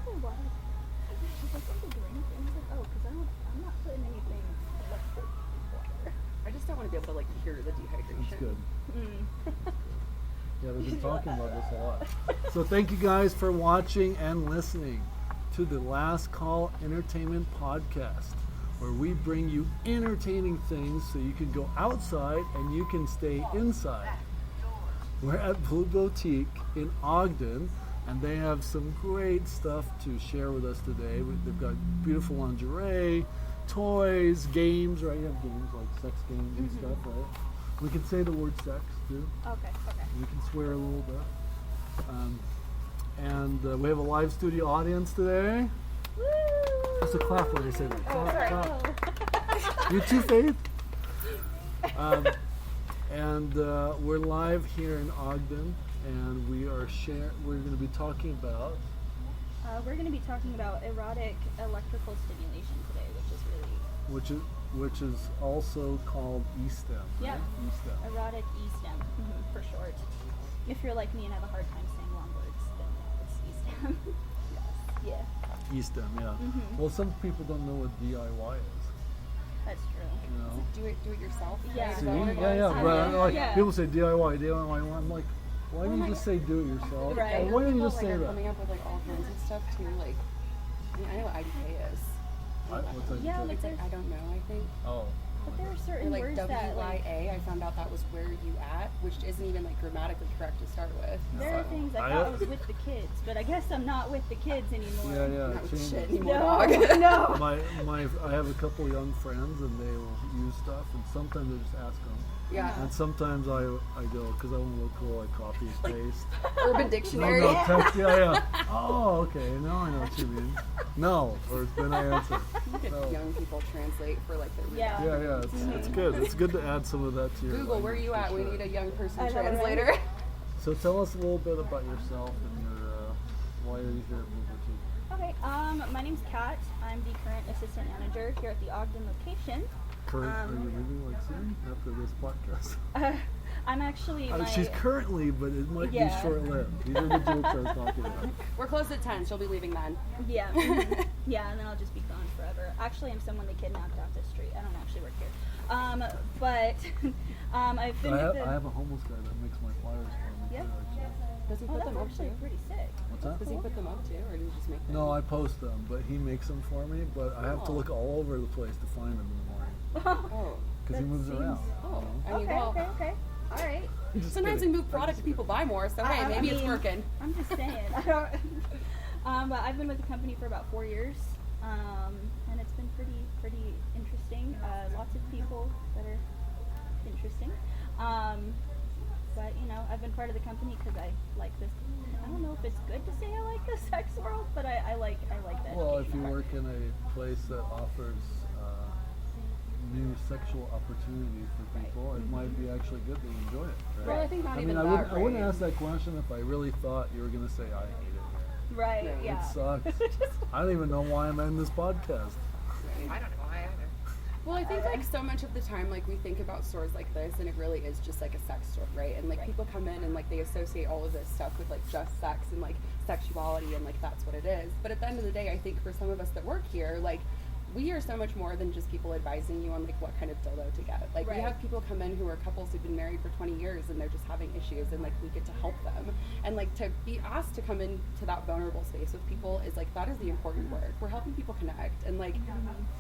for water. She's like, "Want to drink?" And I was like, "Oh, because I'm not putting anything electric in water." I just don't want to be able to like hear the dehydration. That's good. Mm. Yeah, we've been talking about this a lot. So thank you guys for watching and listening to the Last Call Entertainment Podcast, where we bring you entertaining things so you can go outside and you can stay inside. We're at Blue Boutique in Ogden, and they have some great stuff to share with us today. They've got beautiful lingerie, toys, games, right? You have games like sex games and stuff, right? We can say the word sex too. Okay. We can swear a little bit. And we have a live studio audience today. Woo! Just a clap when I say that. Oh, Clap, sorry. clap. You too, Faith. We're live here in Ogden, and we're going to be talking about. We're going to be talking about erotic electrical stimulation today, Which is also called E-STEM. Right? Yeah. E-STEM. erotic E-STEM for short. If you're like me and have a hard time saying long words, then it's E-STEM. Yeah. E-STEM, yeah. Mhm. Well, some people don't know what DIY is. That's true. You know. Do it yourself. Yeah. Is See? that what it Yeah, was? but like Yeah. people say DIY. I'm like, why don't you just say do it yourself? Right. Or why don't you People, just say are that? coming up with like all kinds of stuff too. Like, I mean, I know what IDK is. What's that? Yeah, It's like I don't know. I think. Oh. But there are Or certain like words that like WYA, I found out that was where you at, which isn't even like grammatically correct to start with. there are things I thought was with the kids, but I guess I'm not with the kids anymore. Yeah. Not with change shit it. anymore, No, dog. no. I have a couple young friends, and they will use stuff, and sometimes I just ask them, Yeah. and sometimes I go because I want to look cool, I copy and paste. Urban No, Dictionary. no, text, yeah. Oh, okay, now I know what you mean. No, or then I answer. Look at No. young people translate for like their Yeah. Yeah, it's good. It's good to add some of that to your Google, where are language, you for at? We sure. need a young person I know, right? translator. So tell us a little bit about yourself and your why are you here at Blue Boutique? Okay, my name's Kat. I'm the current assistant manager here at the Ogden location. Are you leaving like soon after this podcast? I'm actually She's currently, but it might be Yeah. short-lived. These are the jokes I was talking about. We're close at 10. She'll be leaving then. Yeah, yeah, and then I'll just be gone forever. Actually, I'm someone they kidnapped off the street. I don't actually work here. But I've been with the... I have a homeless guy that makes my flyers for me. Yeah. too, actually. Does he Oh, put that's them up actually too? pretty sick. What's that? Does he put them up too, or do you just make them? No, I post them, but he makes them for me. But I have to Oh. look all over the place to find them in the morning Oh. because he That moves seems- around. Oh. you I mean, Okay, well, okay. All right. Just sometimes we kidding. move product I'm just people buy more, so I- hey, I maybe it's mean- working. I'm just saying. I don't. But I've been with the company for about 4 years, and it's been pretty interesting. Lots of people that are interesting. But you know, I've been part of the company because I like this. I don't know if it's good to say I like the sex world, but I like that. Well, if you work in a place that offers new sexual opportunities for people, it might be actually good that you enjoy it. Right? Well, I think not I even mean, that. I wouldn't ask that question if I really thought you were going to say I hate it. Right. Right. Yeah. It sucks. I don't even know why I'm in this podcast. I don't know why either. Well, I think like so much of the time, like we think about stores like this, and it really is just like a sex store, right? And like Right. people come in and like they associate all of this stuff with like just sex and like sexuality, and like that's what it is. But at the end of the day, I think for some of us that work here, like we are so much more than just people advising you on like what kind of dildo to get. Like we Right. have people come in who are couples who've been married for 20 years and they're just having issues, and like we get to help them. And like to be asked to come into that vulnerable space with people is like that is the important work. We're helping people connect, and like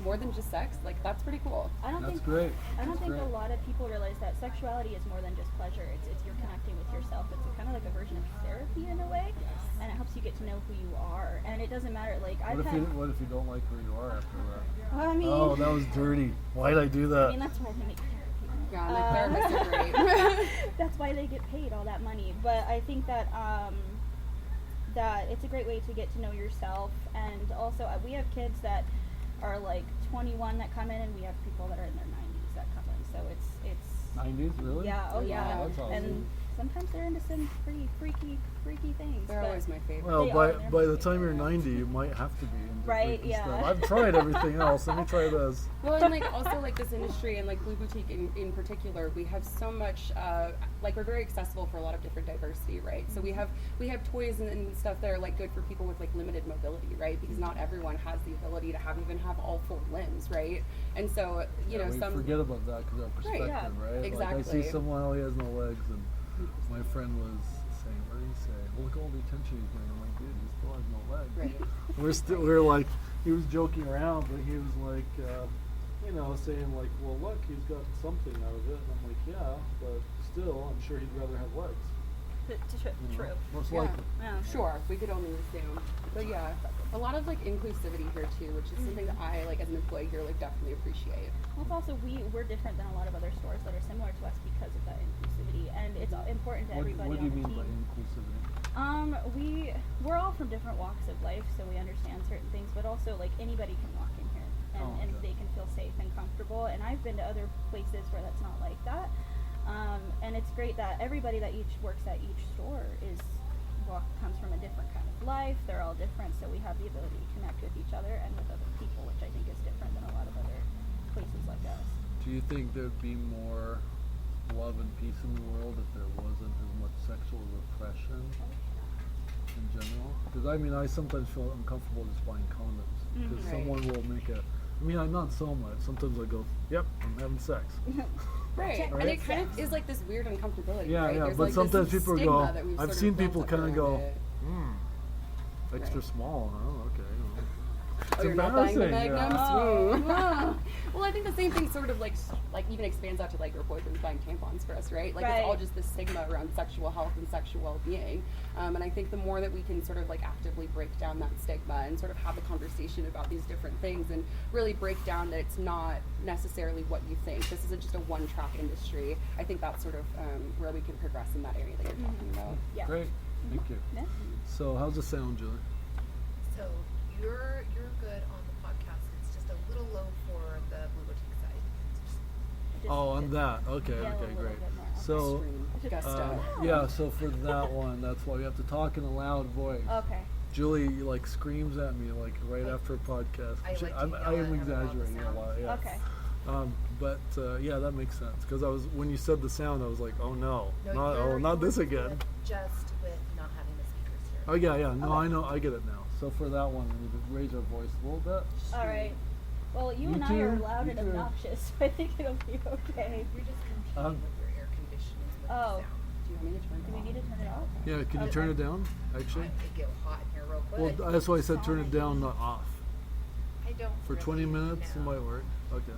more than just sex, like that's pretty cool. I don't That's think great. I don't That's think great. a lot of people realize that sexuality is more than just pleasure. It's you're connecting with yourself. It's kind of like a version of therapy in a way, and it helps you get to know who you are. And it doesn't matter. Like I've What had. if you don't like who you are after that? I mean, Oh, that was dirty. Why did I do I that? mean that's why they make therapy. Yeah, and like therapists are great. That's why they get paid all that money. But I think that that it's a great way to get to know yourself. And also, we have kids that are like 21 that come in, and we have people that are in their 90s that come in. So it's 90s, really? yeah, oh yeah, That's awesome. and sometimes they're into some pretty freaky things. They're but always my favorite. Well, They by are. They're by my the time you're favorite. 90, you might have to be into Right, freaky yeah. stuff. I've tried everything else. Let me try this. Well, and like also like this industry and like Blue Boutique in particular, we have so much like we're very accessible for a lot of different diversity, right? So we have toys and stuff that are like good for people with like limited mobility, right? Because not everyone has the ability to even have all full limbs, right? And so you know we some forget about that because our perspective, right? Exactly. Like I see someone who has no legs, and my friend was saying, "What did he say? Well, look at all the attention he's getting." I'm like, dude, he still has no legs. Right. We're like, he was joking around, but he was like, you know, saying like, well, look, he's got something out of it, and I'm like, yeah, but still, I'm sure he'd rather have legs. True. Most Yeah. likely. Yeah. Sure, we could only assume. But yeah, a lot of like inclusivity here too, which is something that I like as an employee here like definitely appreciate. Well, it's also we're different than a lot of other stores that are similar to us because of that inclusivity, and it's important to everybody What do you on the mean by team. inclusivity? We're all from different walks of life, so we understand certain things, but also like anybody can walk in here and okay. they can feel safe and comfortable. And I've been to other places where that's not like that. And it's great that everybody that works at each store comes from a different kind of life. They're all different, so we have the ability to connect with each other and with other people, which I think is different than a lot of other places like us. Do you think there'd be more love and peace in the world if there wasn't as much sexual repression in general? Because I mean, I sometimes feel uncomfortable just buying condoms because Right. someone will make I'm not so much. Sometimes I go, "Yep, I'm having sex." Right. Right. And it kind of is like this weird uncomfortability, Yeah, right? yeah. There's But like sometimes this people stigma go. that we've I've sort seen of built people up kind of around go, it. extra Right. small, huh? Okay. Oh, you're not buying the embarrassing, yeah. magnums? Oh. Well, I think the same thing sort of like even expands out to like your boyfriend's buying tampons for us, right? Like it's all just this stigma around sexual health and sexual well-being. And I think the more that we can sort of like actively break down that stigma and sort of have the conversation about these different things and really break down that it's not necessarily what you think. This isn't just a one-track industry. I think that's sort of where we can progress in that area that you're talking about. Yeah. Great. Thank you. Yeah. So how's the sound, Julie? So you're good on the podcast. It's just a little low for the Blue Boutique side. Just- Oh, on that. Okay, Yeah, a okay, little great. bit more. So, Extreme gusto. yeah, so for that one, that's why we have to talk in a loud voice. Okay. Julie like screams at me like right after a podcast. I like to I'm yell at her about the exaggerating a sound. lot. Yeah. Okay. But yeah, that makes sense because when you said the sound, I was like, oh no, not this you're again. good just with not having the speakers here. Oh yeah. No, I know, I get it now. So for that one, we need to raise our voice a little bit. All right. Well, you You and I are too. loud You and too. obnoxious, so I think it'll be okay. You're just competing Um, with your air conditioning with Oh. the sound. Do you want me to turn it Do we off? need to turn it off? Yeah, can you turn it down? Actually, It get hot in here real quick. well, that's why I said turn it down, not off. I don't For really 20 minutes, know. it might work. Okay.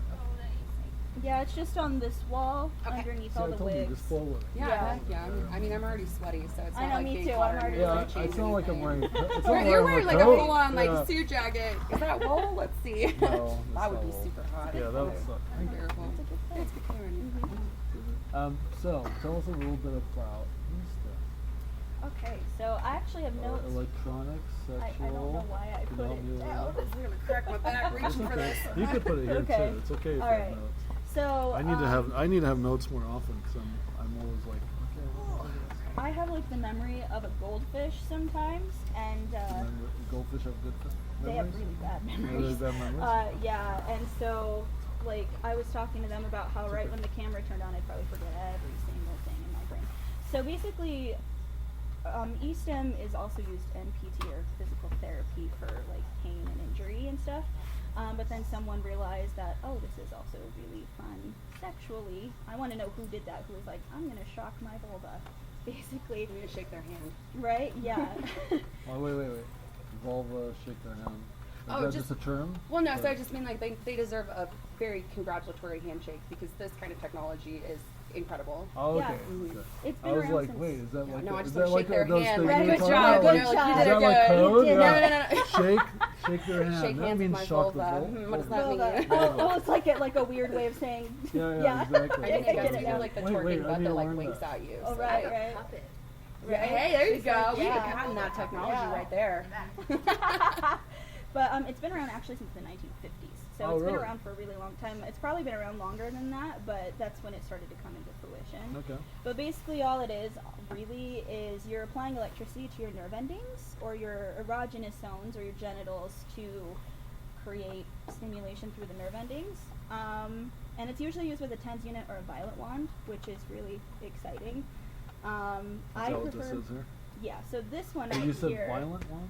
Yeah, it's just on this wall Okay. underneath See, all I the told you, wigs. just flow with it. Yeah, I mean, I'm already sweaty, so it's I not know, like me being too. hot I'm or already Yeah, itchy. it's not like I'm wearing. It's not You're like wearing I'm like a coat. full-on like Yeah. suit jacket. Is that wool? Let's see. No, that that's would be not wool. super hot. Yeah, that would suck. Terrible. That's a good thing. It's good clearing. So tell us a little bit about Insta. Okay, so I actually have notes. Electronics, I sexual. don't know why I Can put you help me it with down. that? I'm gonna crack my back It's reaching for okay. this. You could put it here Okay. too. It's okay if All you have right. notes. So I need to have notes more often because I'm always like, okay, what is this? I have like the memory of a goldfish sometimes, and And then the goldfish have good they have memories? really bad Yeah, really memories. bad memories? Yeah, and so like I was talking to them about how right when the camera turned on, I'd probably forget every single thing in my brain. So basically, eSTEM is also used in PT or physical therapy for like pain and injury and stuff. But then someone realized that, oh, this is also really fun sexually. I want to know who did that. Who was like, I'm gonna shock my vulva, basically. I'm gonna shake their hand. Right? Yeah. Oh, wait. Vulva, shake their hand. Is Oh, that just- just a term? Well, no, so Or- I just mean like they deserve a very congratulatory handshake because this kind of technology is incredible. Oh, Yeah. okay. okay. It's I been was around like, since- wait, is that Yeah, like no, I is just that wanna like shake their those hand. things Right, you good talk job, about? good Like, job. You is did that it like good. code? You did. Yeah. No. Shake their hand. Shake that hands with means my shock the vulva. vulva. What does that Vulva. mean? Oh, it's like a weird way of saying. Yeah, exactly. I think I it get gets it you now. like the Wait, twerking I butt need that to like learn winks that. at you. Oh, so- right, I have right. a puppet. Yeah, hey, there you It's go. like, We yeah. have patent that technology Yeah. right there. But it's been around actually since the 1950s. So Oh, it's been really? around for a really long time. It's probably been around longer than that, but that's when it started to come into fruition. Okay. But basically all it is really is you're applying electricity to your nerve endings or your erogenous zones or your genitals to create stimulation through the nerve endings. And it's usually used with a TENS unit or a violet wand, which is really exciting. Is I that what prefer, this is here? yeah, so this one Oh, right you said here, violent one?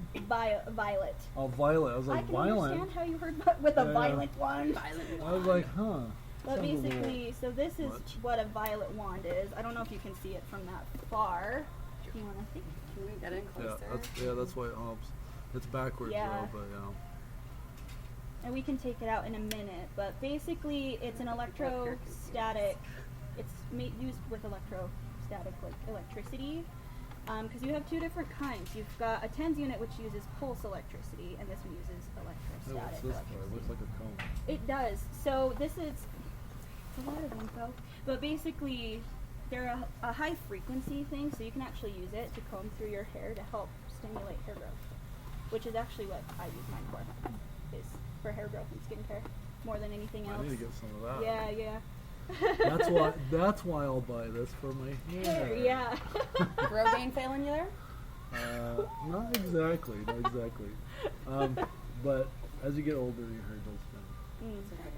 violet. Oh, violet. I was I like, can violent? understand how you heard with a Yeah. violent wand. Violent I was like, huh. But Sounds a little basically, so this is much. what a violet wand is. I don't know if you can see it from that far. Do you want to think? Can we get in closer? That's why it helps. It's backwards Yeah. though, but And we can take it out in a minute. But basically, it's an electrostatic. It's used with electrostatic, like electricity. Because you have two different kinds. You've got a TENS unit which uses pulse electricity, and this one uses What's electrostatic this for? It electricity. looks like a cone. It does. So this is it's a lot of info, but basically they're a high frequency thing, so you can actually use it to comb through your hair to help stimulate hair growth, which is actually what I use mine for, is for hair growth and skincare more than anything else. I need to get some of that. Yeah. That's why I'll buy this for my hair. Yeah. Rogaine failing you there? Not exactly. But as you get older, your hair does thin. It's okay.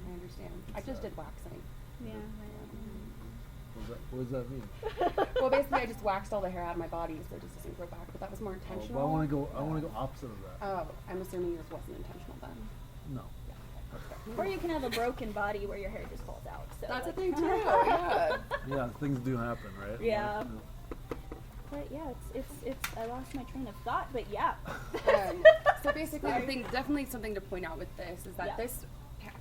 I understand. I just did waxing. Yeah. What does that mean? Well, basically, I just waxed all the hair out of my body, so it just doesn't grow back. But that was more Oh, intentional. but I want to go opposite of that. Oh, I'm assuming yours wasn't intentional then. No. Or you can have a broken body where your hair just falls out. So That's a like- thing too. Yeah. Yeah, things do happen, right? Yeah. But yeah, it's. I lost my train of thought, but yeah. So basically, the thing, definitely something to point out with this is that Yeah. this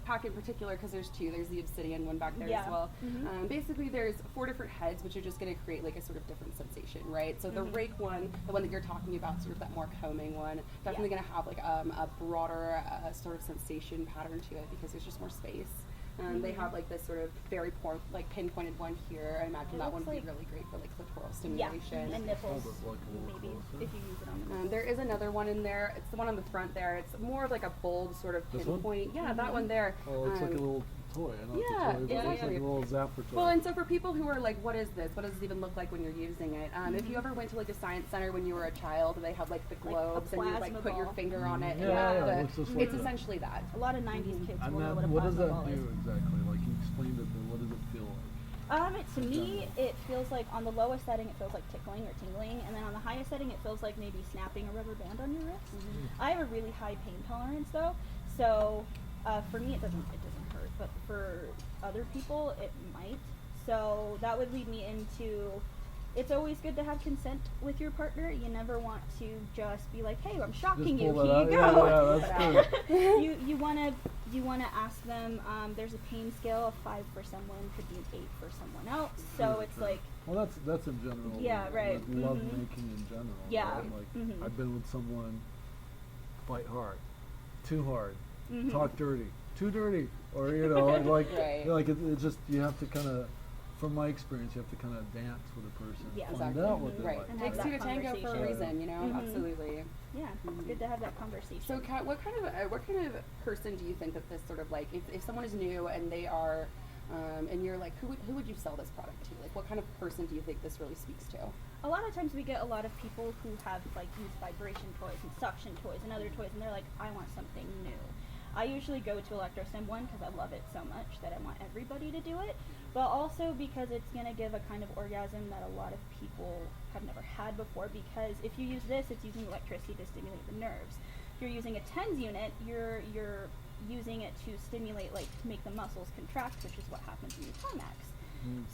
pack in particular, because there's two, there's the obsidian one back there Yeah. as well. Mhm. Basically, there's 4 different heads, which are just going to create like a sort of different sensation, right? So the rake one, the one that you're talking about, sort of that more combing one, definitely going to have like a broader sort of sensation pattern to it because there's just more space. They have like this sort of very pinpointed one here. I imagine It that one looks would be like- really great for like clitoral Yeah, stimulation. and nipples, Hold it like a little maybe closer. if you use it on the nipples. There is another one in there. It's the one on the front there. It's more of like a bold sort of This one? pinpoint. Yeah, that one there. Oh, it looks like a little toy. I know yeah, it's a toy, but yeah, it looks yeah. like a little zapper toy. Well, and so for people who are like, what is this? What does this even look like when you're using it? If you ever went to like a science center when you were a child, they have like the Like a globes and you like plasma put your ball. finger on it. Yeah, and it looks just like it's that. essentially that. A lot of 90s kids and will know then, what a what does plasma that ball do is. exactly? Like you explained it, but what does it feel like? To me, it feels like on the lowest setting, it feels like tickling or tingling, and then on the highest setting, it feels like maybe snapping a rubber band on your wrist. I have a really high pain tolerance though, so for me, it doesn't hurt, but for other people, it might. So that would lead me into. It's always good to have consent with your partner. You never want to just be like, "Hey, I'm shocking you. pull Here that you out. go." Yeah, that's good. you wanna ask them. There's a pain scale of 5 for someone, could be an 8 for someone else. So it's like, Well, that's in general. Yeah, right. Like love Mhm. making in general. Yeah. Right? Like Mhm. I've been with someone fight hard, too hard, Mhm. talk dirty, too dirty, or like Right. it's just you have to kind of. From my experience, you have to kind of dance with a person, Yeah, find exactly. out what they Right. like. And Takes have 2 to that tango for a conversation. reason, you know? Mhm. Absolutely. yeah, it's good to have that conversation. So, Kat, what kind of person do you think that this sort of like, if someone is new and they are, and you're like, who would you sell this product to? Like, what kind of person do you think this really speaks to? A lot of times we get a lot of people who have like used vibration toys and suction toys and other toys, and they're like, I want something new. I usually go to Electrostim one because I love it so much that I want everybody to do it, but also because it's going to give a kind of orgasm that a lot of people have never had before, because if you use this, it's using electricity to stimulate the nerves. If you're using a TENS unit, you're using it to stimulate, like to make the muscles contract, which is what happens when you climax.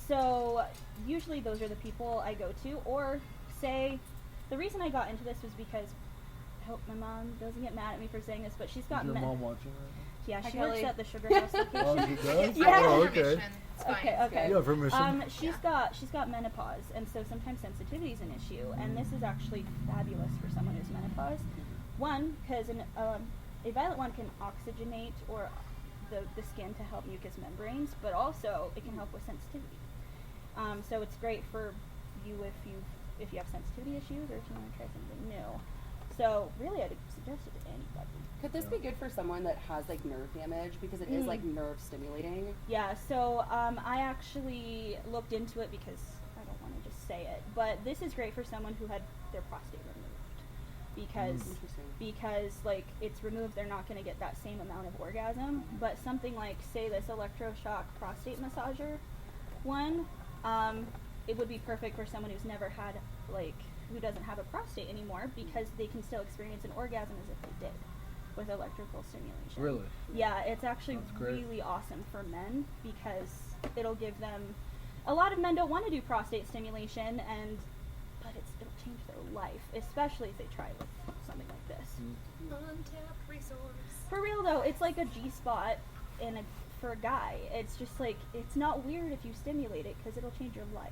So usually those are the people I go to, or say the reason I got into this was because I hope my mom doesn't get mad at me for saying this, but she's got Is your mom watching right yeah, Hi, she works Kelly. at the Sugar House now? Oh, location. she does? Yeah. Oh, I have okay. permission. It's fine. Okay, okay. You have permission. She's got menopause, and so sometimes sensitivity is an issue, and this is actually fabulous for someone who's menopause. One, because a violet one can oxygenate or the skin to help mucous membranes, but also it can help with sensitivity. So it's great for you if you have sensitivity issues or if you want to try something new. So really, I'd suggest it to anybody. Could this be good for someone that has like nerve damage because it is like nerve stimulating? Yeah, so I actually looked into it because I don't want to just say it, but this is great for someone who had their prostate removed because like it's removed, they're not going to get that same amount of orgasm. But something like, say, this electroshock prostate massager one, it would be perfect for someone who's never had, like, who doesn't have a prostate anymore, because they can still experience an orgasm as if they did with electrical stimulation. Really? Yeah, it's actually That's great. really awesome for men because it'll give them. A lot of men don't want to do prostate stimulation, but it'll change their life, especially if they try with something like this. Untapped resource. For real though, it's like a G spot for a guy. It's just like, it's not weird if you stimulate it because it'll change your life.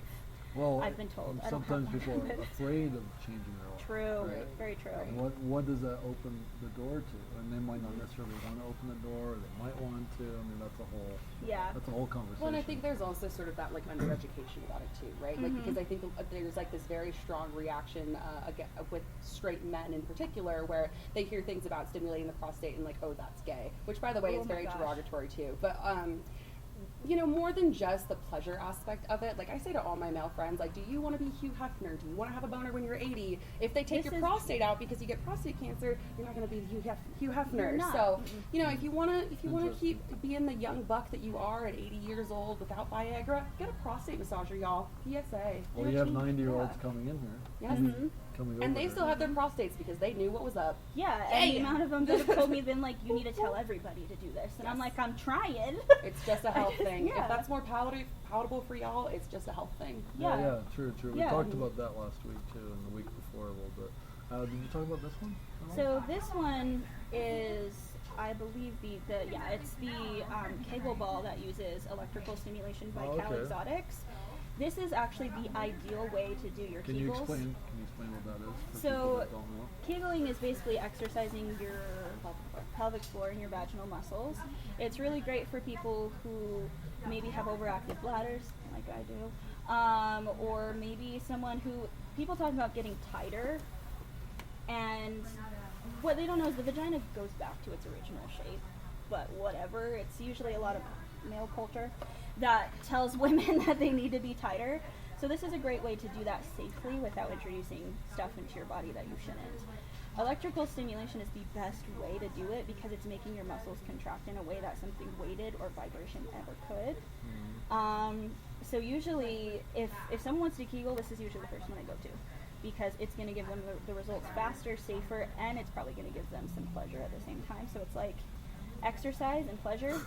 Well, I've been told. I don't sometimes have people one, are but- afraid of changing their life. True, Right. very true. And what does that open the door to? And they might not necessarily want to open the door, or they might want to. I mean, that's a whole conversation. Well, and I think there's also sort of that like undereducation about it too, right? Like, because I think there's like this very strong reaction with straight men in particular, where they hear things about stimulating the prostate and like, oh, that's gay, which by the way Oh is my very gosh. derogatory too. But you know, more than just the pleasure aspect of it, like I say to all my male friends, like, do you want to be Hugh Hefner? Do you want to have a boner when you're 80? If they take This your is- prostate out because you get prostate cancer, you're not going to be Hugh Hefner. You're not. So, you know, if you want to Interesting. keep being the young buck that you are at 80 years old without Viagra, get a prostate massager, y'all. PSA. Well, you have 90-year-olds coming in here. Yes. Coming over And they here. still have their prostates because they knew what was up. Yeah, and the Damn. amount of them that have told me, then like, you need to tell everybody to do this, and I'm Yes. like, I'm trying. It's just a health thing. Yeah. If that's more palatable for y'all, it's just a health thing. Yeah, true. We Yeah. talked about that last week too, and the week before a little bit. Did you talk about this one? at all? So this one is, I believe, it's the Kegel ball that uses electrical stimulation by Oh, Cal okay. Exotics. This is actually the ideal way to do your Can Kegels. you explain what that is for So, people that don't know? Kegling is basically exercising your pelvic floor and your vaginal muscles. It's really great for people who maybe have overactive bladders, like I do, or maybe someone who, people talk about getting tighter, and what they don't know is the vagina goes back to its original shape, but whatever, it's usually a lot of male culture that tells women that they need to be tighter. So this is a great way to do that safely without introducing stuff into your body that you shouldn't. Electrical stimulation is the best way to do it because it's making your muscles contract in a way that something weighted or vibration ever could. So usually, if someone wants to Kegel, this is usually the first one I go to because it's going to give them the results faster, safer, and it's probably going to give them some pleasure at the same time. So it's like exercise and pleasure.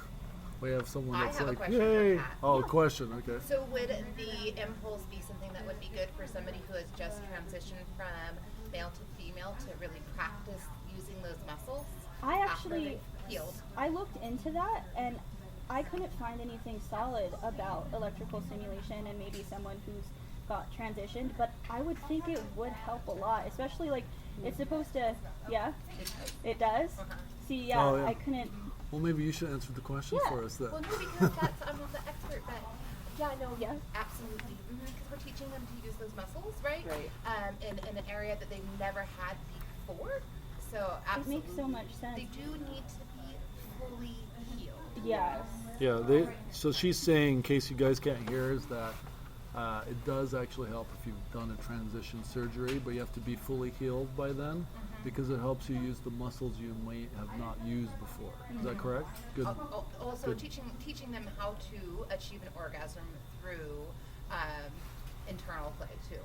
We have someone I that's have a like, question for yay! Pat. Oh, question. Okay. So would the impulse be something that would be good for somebody who has just transitioned from male to female to really practice using those muscles I after actually, they've healed? I looked into that and I couldn't find anything solid about electrical stimulation and maybe someone who's got transitioned, but I would think it would help a lot, especially like it's supposed to, it does. See, Oh, yeah. I couldn't, Well, maybe you should answer the question Yeah. for us then. Well, no, because I'm not the expert, but yeah, no, Yeah. absolutely. Because we're teaching them to use those muscles, right? Right. In an area that they've never had before. So it absolutely. makes so much sense. They do need to be fully healed. Yes. Yeah, so she's saying, in case you guys can't hear, is that it does actually help if you've done a transition surgery, but you have to be fully healed by then because it helps you use the muscles you may have not used before. Is that correct? Good. Also, Good. teaching them how to achieve an orgasm through internal play too,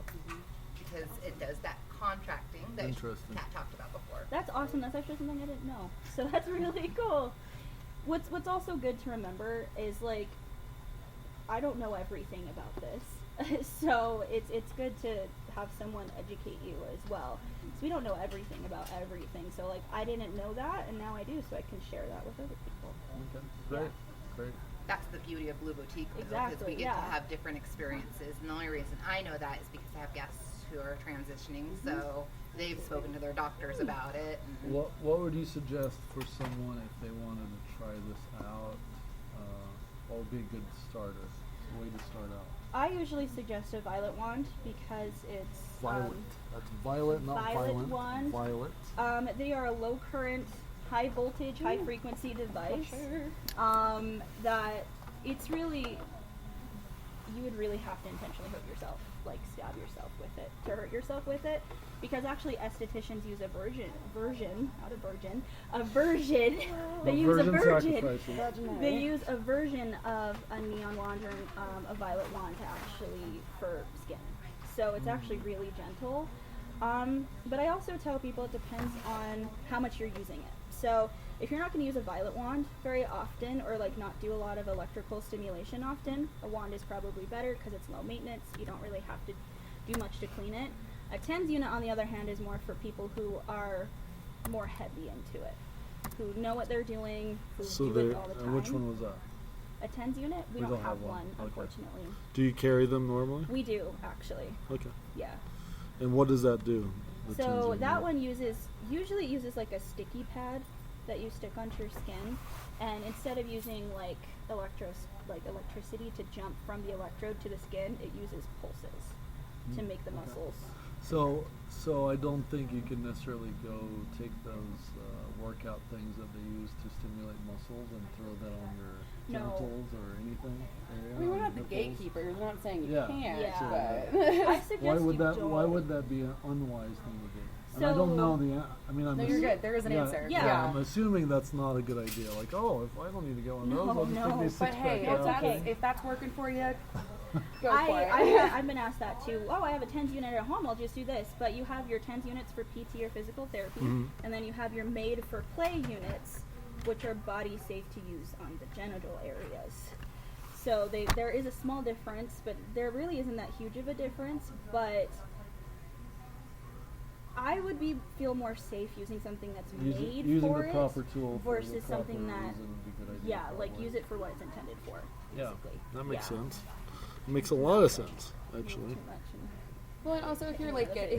because it does that contracting that Interesting. Kat talked about before. That's awesome. That's actually something I didn't know. So that's really cool. What's also good to remember is like I don't know everything about this. So it's good to have someone educate you as well. So we don't know everything about everything. So like I didn't know that and now I do, so I can share that with other people. Okay. Great. Great. That's the beauty of Blue Boutique, because Exactly, we get to yeah. have different experiences. And the only reason I know that is because I have guests who are transitioning, so they've spoken to their doctors about it. And What would you suggest for someone if they wanted to try this out? What would be a good starter? A way to start out? I usually suggest a violet wand because it's Violet. That's violet, not violet violent. wand. Violet. They are a low current, high voltage, high frequency device. That it's really, you would really have to intentionally hurt yourself, like stab yourself with it, to hurt yourself with it, because actually estheticians use a version. They use a version. They use a version of a neon wand or a violet wand to actually for skin. So it's actually really gentle. But I also tell people it depends on how much you're using it. So if you're not going to use a violet wand very often, or like not do a lot of electrical stimulation often, a wand is probably better because it's low maintenance. You don't really have to do much to clean it. A TENS unit, on the other hand, is more for people who are more heavy into it, who know what they're doing, who do it all the time. And which one was that? A TENS unit? We don't have one, unfortunately. Do you carry them normally? We do, actually. Okay. Yeah. And what does that do? So that one usually uses like a sticky pad that you stick onto your skin, and instead of using like electricity to jump from the electrode to the skin, it uses pulses to make the muscles. So I don't think you can necessarily go take those workout things that they use to stimulate muscles and throw that on your genitals or anything. I mean, we're not the gatekeepers. We're not saying you can't. Yeah. But I suggest Why would don't. that be an unwise thing to do? And So, I don't know I'm no, you're good. There is an answer. Yeah. I'm assuming that's not a good idea. Like, if I don't need to go on those, I'll just take these But six hey, pack out. if that's working for you, go for it. I've been asked that too. Oh, I have a TENS unit at home, I'll just do this. But you have your TENS units for PT or physical therapy, and then you have your made for play units, which are body safe to use on the genital areas. So there is a small difference, but there really isn't that huge of a difference. But I would feel more safe using something that's made using for the it proper tool for versus the proper something that, reason would be a good idea, probably. use it for what it's intended for. Basically. That makes sense. It makes a lot of sense, actually. Too much and- Well, and also if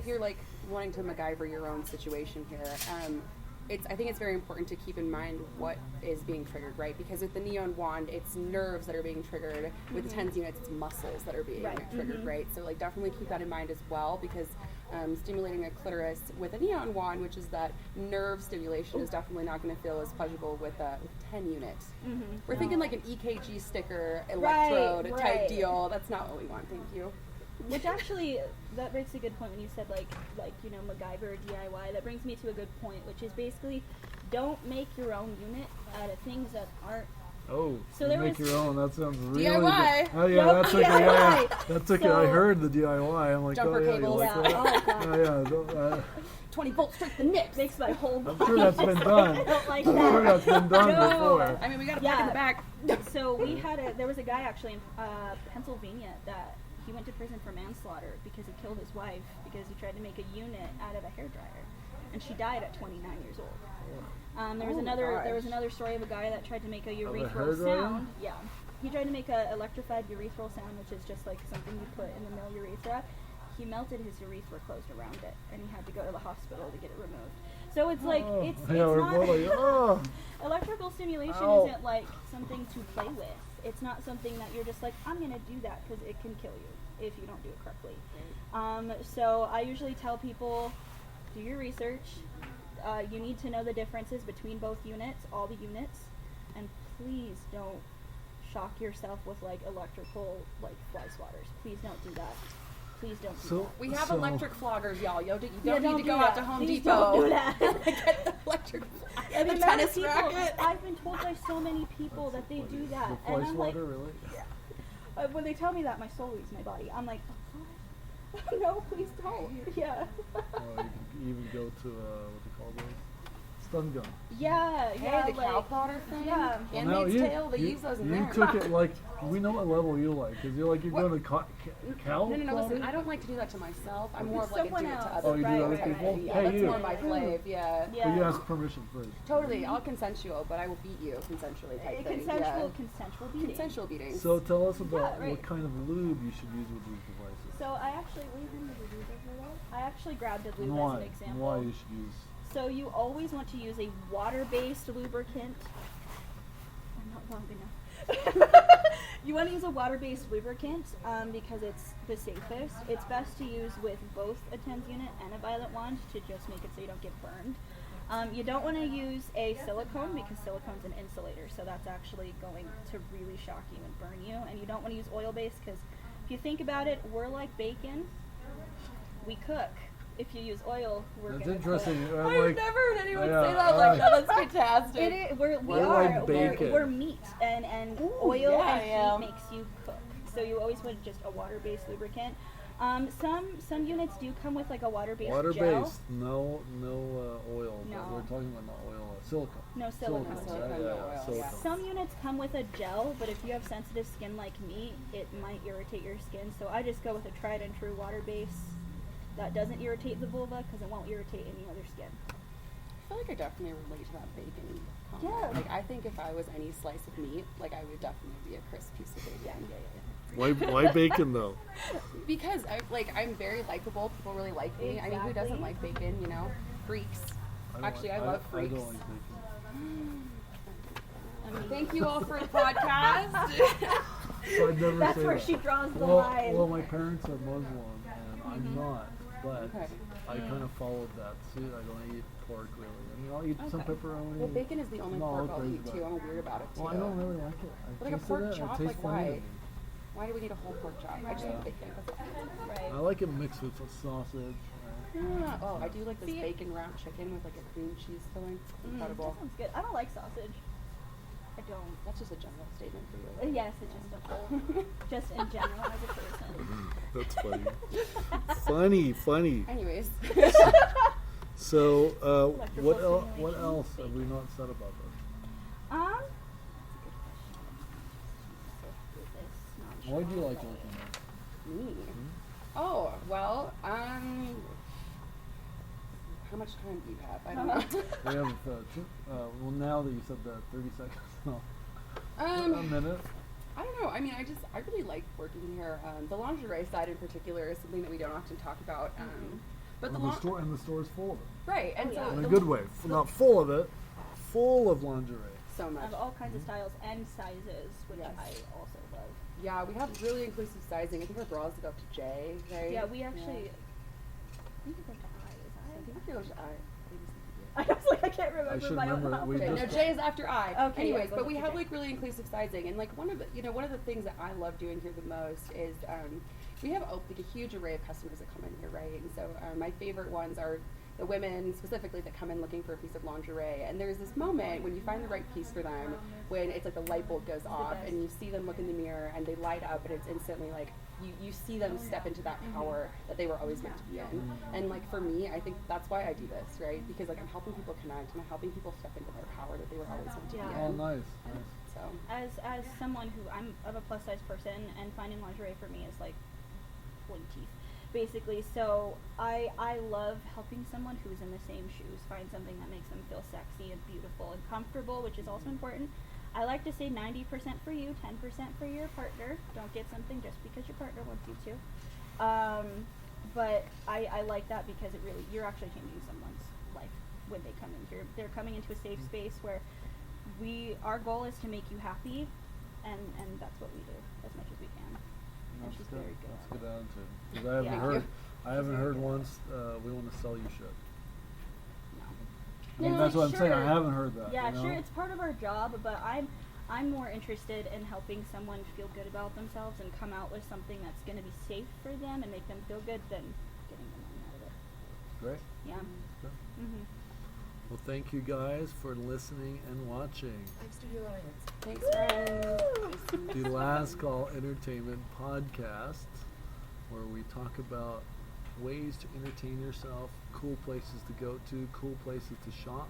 you're like wanting to MacGyver your own situation here, I think it's very important to keep in mind what is being triggered, right? Because with the neon wand, it's nerves that are being triggered. With the TENS units, it's muscles that are being triggered, right? So like definitely keep that in mind as well, because stimulating a clitoris with a neon wand, which is that nerve stimulation, is definitely not going to feel as pleasurable with a 10 unit. We're thinking like an EKG sticker, electrode type deal. That's not what we want. Thank you. Which actually, that makes a good point when you said MacGyver DIY. That brings me to a good point, which is basically don't make your own unit out of things that aren't. Oh, so you make your own. That sounds really DIY. good. Oh yeah, Nope, that's okay. DIY. That's okay. So, I heard the DIY. I'm like, jumper you cables. like that? Oh god. Yeah. 20 volts straight to the nips. Makes my whole body. I'm sure that's been done. I don't like I'm that. sure that's been done No. before. I mean, we got a pack in the back. So there was a guy actually in Pennsylvania that he went to prison for manslaughter because he killed his wife because he tried to make a unit out of a hairdryer, and she died at 29 years old. There was another story of a guy that tried to make a urethral sound. Yeah, he tried to make a electrified urethral sound, which is just like something you put in the male urethra. He melted his urethra closed around it, and he had to go to the hospital to get it removed. So it's like it's not electrical stimulation isn't like something to play with. It's not something that you're just like, I'm gonna do that because it can kill you if you don't do it correctly. So I usually tell people, do your research. You need to know the differences between both units, all the units, and please don't shock yourself with like electrical like fly swatters. Please don't do that. Please don't do that. We have electric floggers, y'all. You don't need to go that. out to Home Please Depot. Don't do that. Get the electric flogger. And the the amount tennis of people, racket. I've been told by so many people that they do that, The and fly I'm like, swatter, really? when they tell me that, my soul leaves my body. I'm like, oh God, no, please don't. Yeah. Or you can even go to what they call those? Stun gun. Yeah, yeah. Hey, the cow plotter thing. Yeah. Handmaid's Tale. They use those in you there. took it like, we know what level you like, because you're going to cow No, listen, plotter? I don't like to do that to myself. I'm more of like a do Someone it to else. others. Oh, you do Right, other right, people? right. Yeah, Hey, that's you. more my fave, yeah. Yeah. But you ask permission first. Totally, all consensual, but I will beat you consensually type thing. Consensual beating. Consensual beatings. So tell us about right. what kind of lube you should use with these devices. So I actually, I actually grabbed a lube And as why? an example. And why you should use. So you always want to use a water-based lubricant. I'm not long enough. You want to use a water-based lubricant because it's the safest. It's best to use with both a TENS unit and a violet wand to just make it so you don't get burned. You don't want to use a silicone because silicone's an insulator, so that's actually going to really shock you and burn you. And you don't want to use oil-based because if you think about it, we're like bacon. We cook. If you use oil, we're That's gonna interesting. cook. I've never heard anyone Yeah, say that like that. That's fantastic. It is, we're like bacon. we're meat, and Ooh, oil yeah, and yeah. heat makes you cook. So you always want just a water-based lubricant. Some units do come with like a water-based gel. Water-based, no oil. No. We're talking about not oil, silicone. No silicone. Silicone, right? no oil, Silicone. yeah. Some units come with a gel, but if you have sensitive skin like me, it might irritate your skin. So I just go with a tried and true water base that doesn't irritate the vulva because it won't irritate any other skin. I feel like I definitely relate to that bacon comment. Yeah. Like I think if I was any slice of meat, like I would definitely be a crisp piece of bacon. Why bacon though? Because I'm very likable. People really like me. I mean, who doesn't Exactly. like bacon? You know, freaks. don't Actually, like- I love freaks. I don't like bacon. I mean, Thank you all for the podcast. So I'd never that's say where that. she draws the well, line. well, my parents are Muslim, and I'm not, but Okay. I kind of followed that. See, I don't eat pork really. I mean, I'll eat some Okay. pepperoni. Well, bacon is the only No, pork I'll I'll crazy eat about too. it. I'm weird about it too. Well, I don't really like it. I But like a tasted pork it, chop, it tastes like funny to why? me. Why do we need a whole pork chop? I just Yeah. like bacon. right. I like it mixed with sausage. Yeah. Oh, I do like this See- bacon wrapped chicken with like a cream cheese filling. Incredible. That sounds good. I don't like sausage. I don't. That's just a general statement for you. Yes, it's just a whole. Just in general as a person. That's funny. funny. Anyways. So, Electrical what stimulation, else have bacon. we not said about this? That's a good question. Why do you like working there? Me. Oh, well, how much time do you have? I don't know. We have, well, now that you said that, 30 seconds. No, a minute. I don't know. I mean, I really like working here. The lingerie side in particular is something that we don't often talk about. But And the store's full of it. right, and Oh, so yeah. In the a good way. Not full of it, full of lingerie. so I much. have all kinds of styles and sizes, which Yes. I also love. Yeah, we have really inclusive sizing. I think our bras go up to J, right? Yeah, we actually. I think it goes to I. Is I think I? it goes to I. I was like, I can't remember should my remember, own. we Okay, no, just- J is after I. Okay, Anyways, yeah, but go we to have J. like really inclusive sizing, and like one of the things that I love doing here the most is we have like a huge array of customers that come in here, right? And so my favorite ones are the women specifically that come in looking for a piece of lingerie, and there's this moment when you find the right piece for them, when it's like the light bulb goes off, best. and you see them look in the mirror, and they light up, and it's instantly like you see them step into that power that they were always meant to be in. And like for me, I think that's why I do this, right? Because like I'm helping people connect, and I'm helping people step into their power that they were always meant to be Yeah. Oh, in. nice. So As someone who I'm of a plus size person, and finding lingerie for me is like pulling teeth, basically. So I love helping someone who's in the same shoes find something that makes them feel sexy and beautiful and comfortable, which is also important. I like to say 90% for you, 10% for your partner. Don't get something just because your partner wants you to. But I like that because it really, you're actually changing someone's life when they come in here. They're coming into a safe space where our goal is to make you happy, and that's what we do as much as we can. And That's she's good. very good. That's at good it. attitude. 'Cause I haven't Yeah. heard. Thank I haven't very heard good. once. We want to sell you shit. No. I mean, No, that's what I'm saying. I sure. haven't heard that. Yeah, you know? sure, it's part of our job, but I'm more interested in helping someone feel good about themselves and come out with something that's going to be safe for them and make them feel good than getting the money out of it. Great. Yeah. Good. Mhm. Well, thank you guys for listening and watching Thanks, Studio Audience. thanks, friends. the Last Call Entertainment podcast, where we talk about ways to entertain yourself, cool places to go to, cool places to shop.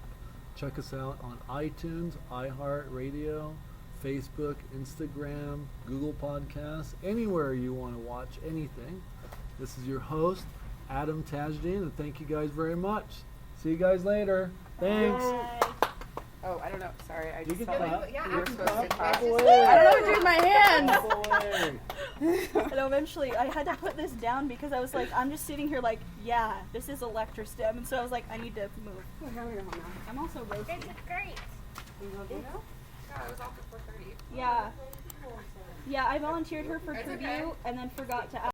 Check us out on iTunes, iHeartRadio, Facebook, Instagram, Google Podcasts, anywhere you want to watch anything. This is your host, Adam Tajdin, and thank you guys very much. See you guys later. Thanks. Bye. Oh, I don't know. Sorry, I You just can felt clap. like Yeah, you were after supposed to clap. clap. Guys, just away. I don't know what to do with my hands. Clap away. And eventually, I had to put this down because I was like, I'm just sitting here like, yeah, this is Electrostim, and so I was like, I need to move. We're going home now. I'm also roasting. You want to go now? Yeah, I was off at 4:30. Yeah. Yeah, I volunteered her for It's tribute okay. and then forgot to ask